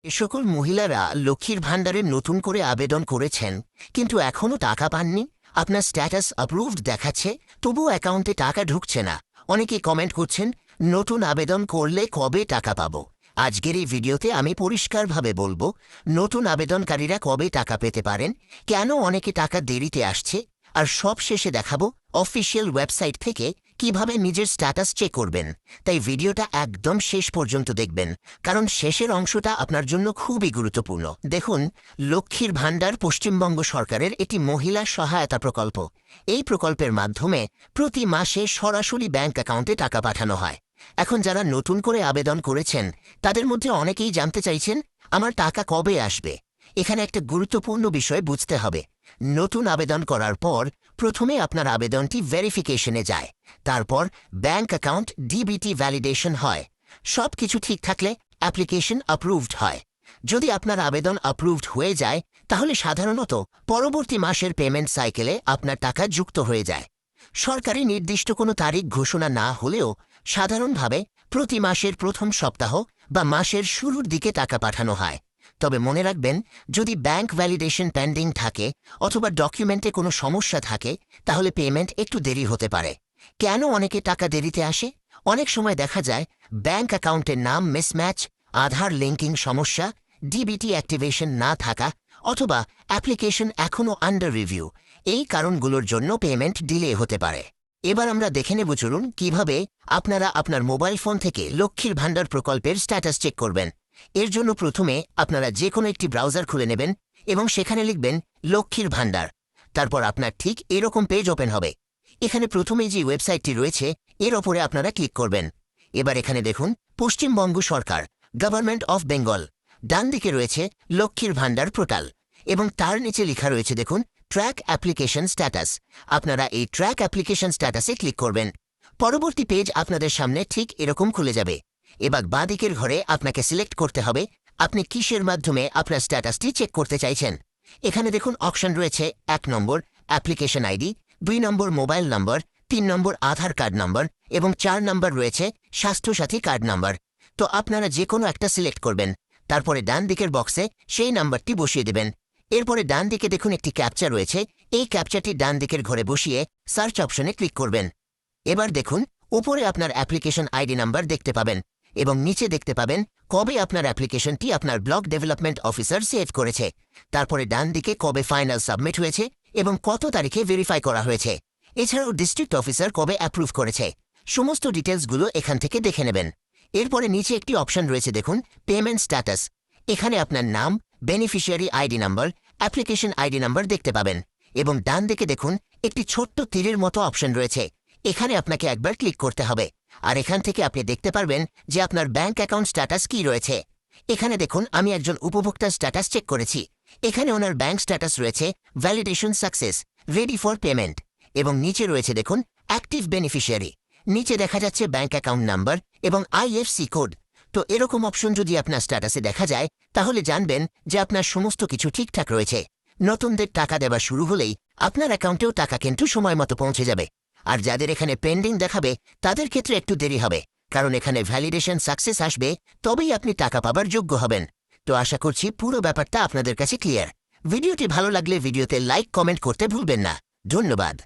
এ সকল মহিলারা লক্ষ্মীর ভাণ্ডারে নতুন করে আবেদন করেছেন কিন্তু এখনও টাকা পাননি। আপনার স্ট্যাটাস অ্যাপ্রুভড দেখাচ্ছে, তবুও অ্যাকাউন্টে টাকা ঢুকছে না। অনেকে কমেন্ট করছেন নতুন আবেদন করলে কবে টাকা পাবো। আজকের এই ভিডিওতে আমি পরিষ্কারভাবে বলবো নতুন আবেদনকারীরা কবে টাকা পেতে পারেন, কেন অনেকে টাকা দেরিতে আসছে, আর সব শেষে দেখাবো অফিসিয়াল ওয়েবসাইট থেকে কিভাবে নিজের স্ট্যাটাস চেক করবেন। তাই ভিডিওটা একদম শেষ পর্যন্ত দেখবেন, কারণ শেষের অংশটা আপনার জন্য খুবই গুরুত্বপূর্ণ। দেখুন, লক্ষ্মীর ভাণ্ডার পশ্চিমবঙ্গ সরকারের একটি মহিলা সহায়তা প্রকল্প। এই প্রকল্পের মাধ্যমে প্রতি মাসে সরাসরি ব্যাংক অ্যাকাউন্টে টাকা পাঠানো হয়। এখন যারা নতুন করে আবেদন করেছেন তাদের মধ্যে অনেকেই জানতে চাইছেন আমার টাকা কবে আসবে। এখানে একটা গুরুত্বপূর্ণ বিষয় বুঝতে হবে। নতুন আবেদন করার পর প্রথমে আপনার আবেদনটি ভেরিফিকেশনে যায়, তারপর ব্যাংক অ্যাকাউন্ট ডিবিটি ভ্যালিডেশন হয়। সব কিছু ঠিক থাকলে অ্যাপ্লিকেশন অ্যাপ্রুভড হয়। যদি আপনার আবেদন অ্যাপ্রুভড হয়ে যায় তাহলে সাধারণত পরবর্তী মাসের পেমেন্ট সাইকেলে আপনার টাকা যুক্ত হয়ে যায়। সরকারি নির্দিষ্ট কোনো তারিখ ঘোষণা না হলেও সাধারণভাবে প্রতি মাসের প্রথম সপ্তাহ বা মাসের শুরুর দিকে টাকা পাঠানো হয়। তবে মনে রাখবেন, যদি ব্যাংক ভ্যালিডেশন পেন্ডিং থাকে অথবা ডকুমেন্টে কোনো সমস্যা থাকে তাহলে পেমেন্ট একটু দেরি হতে পারে। কেন অনেকে টাকা দেরিতে আসে? অনেক সময় দেখা যায় ব্যাংক অ্যাকাউন্টের নাম মিসম্যাচ, আধার লিঙ্কিং সমস্যা, ডিবিটি অ্যাক্টিভেশন না থাকা, অথবা অ্যাপ্লিকেশন এখনও আন্ডার রিভিউ। এই কারণগুলোর জন্য পেমেন্ট ডিলে হতে পারে। এবার আমরা দেখে নেব, চলুন কিভাবে আপনারা আপনার মোবাইল ফোন থেকে লক্ষ্মীর ভাণ্ডার প্রকল্পের স্ট্যাটাস চেক করবেন। এর জন্য প্রথমে আপনারা যে কোনো একটি ব্রাউজার খুলে নেবেন এবং সেখানে লিখবেন লক্ষ্মীর ভাণ্ডার। তারপর আপনার ঠিক এরকম পেজ ওপেন হবে। এখানে প্রথমে যে ওয়েবসাইটটি রয়েছে এর ওপরে আপনারা ক্লিক করবেন। এবার এখানে দেখুন পশ্চিমবঙ্গ সরকার, গভর্নমেন্ট অফ বেঙ্গল। ডান দিকে রয়েছে লক্ষ্মীর ভাণ্ডার পোর্টাল এবং তার নিচে লেখা রয়েছে দেখুন ট্র্যাক অ্যাপ্লিকেশন স্ট্যাটাস। আপনারা এই ট্র্যাক অ্যাপ্লিকেশন স্ট্যাটাসে ক্লিক করবেন। পরবর্তী পেজ আপনাদের সামনে ঠিক এরকম খুলে যাবে। এবার বাঁ দিকের ঘরে আপনাকে সিলেক্ট করতে হবে আপনি কিসের মাধ্যমে আপনার স্ট্যাটাসটি চেক করতে চাইছেন। এখানে দেখুন অপশন রয়েছে 1 নম্বর অ্যাপ্লিকেশন আইডি, 2 নম্বর মোবাইল নম্বর, 3 নম্বর আধার কার্ড নম্বর এবং 4 নম্বর রয়েছে স্বাস্থ্যসাথী কার্ড নম্বর। তো আপনারা যে কোনো একটা সিলেক্ট করবেন, তারপরে ডান দিকের বক্সে সেই নাম্বারটি বসিয়ে দেবেন। এরপরে ডান দিকে দেখুন একটি ক্যাপচা রয়েছে, এই ক্যাপচাটি ডান দিকের ঘরে বসিয়ে সার্চ অপশনে ক্লিক করবেন। এবার দেখুন উপরে আপনার অ্যাপ্লিকেশন আইডি নাম্বার দেখতে পাবেন এবং নিচে দেখতে পাবেন কবে আপনার অ্যাপ্লিকেশনটি আপনার ব্লক ডেভেলপমেন্ট অফিসার সেভ করেছে। তারপরে ডান দিকে কবে ফাইনাল সাবমিট হয়েছে এবং কত তারিখে ভেরিফাই করা হয়েছে। এছাড়াও ডিস্ট্রিক্ট অফিসার কবে অ্যাপ্রুভ করেছে। সমস্ত ডিটেলসগুলো এখান থেকে দেখে নেবেন। এরপরে নিচে একটি অপশন রয়েছে দেখুন পেমেন্ট স্ট্যাটাস। এখানে আপনার নাম, beneficiary ID number, application ID number দেখতে পাবেন এবং ডান দিকে দেখুন একটি ছোট্ট তীরের মতো অপশন রয়েছে। এখানে আপনাকে একবার ক্লিক করতে হবে আর এখান থেকে আপনি দেখতে পারবেন যে আপনার ব্যাংক অ্যাকাউন্ট স্ট্যাটাস কি রয়েছে। এখানে দেখুন আমি একজন উপভোক্তার স্ট্যাটাস চেক করেছি। এখানে ওনার ব্যাংক স্ট্যাটাস রয়েছে validation success, ready for payment এবং নিচে রয়েছে দেখুন অ্যাক্টিভ বেনিফিশিয়ারি। নিচে দেখা যাচ্ছে ব্যাংক অ্যাকাউন্ট নাম্বার এবং আইএফসি কোড। তো এরকম অপশন যদি আপনার স্ট্যাটাসে দেখা যায় তাহলে জানবেন যে আপনার সমস্ত কিছু ঠিকঠাক রয়েছে। নতুনদের টাকা দেওয়া শুরু হলেই আপনার অ্যাকাউন্টেও টাকা কিন্তু সময় মতো পৌঁছে যাবে। আর যাদের এখানে পেন্ডিং দেখাবে তাদের ক্ষেত্রে একটু দেরি হবে, কারণ এখানে ভ্যালিডেশন সাকসেস আসবে, তবেই আপনি টাকা পাবার যোগ্য হবেন। তো আশা করছি পুরো ব্যাপারটা আপনাদের কাছে ক্লিয়ার। ভিডিওটি ভালো লাগলে ভিডিওতে লাইক কমেন্ট করতে ভুলবেন না। ধন্যবাদ।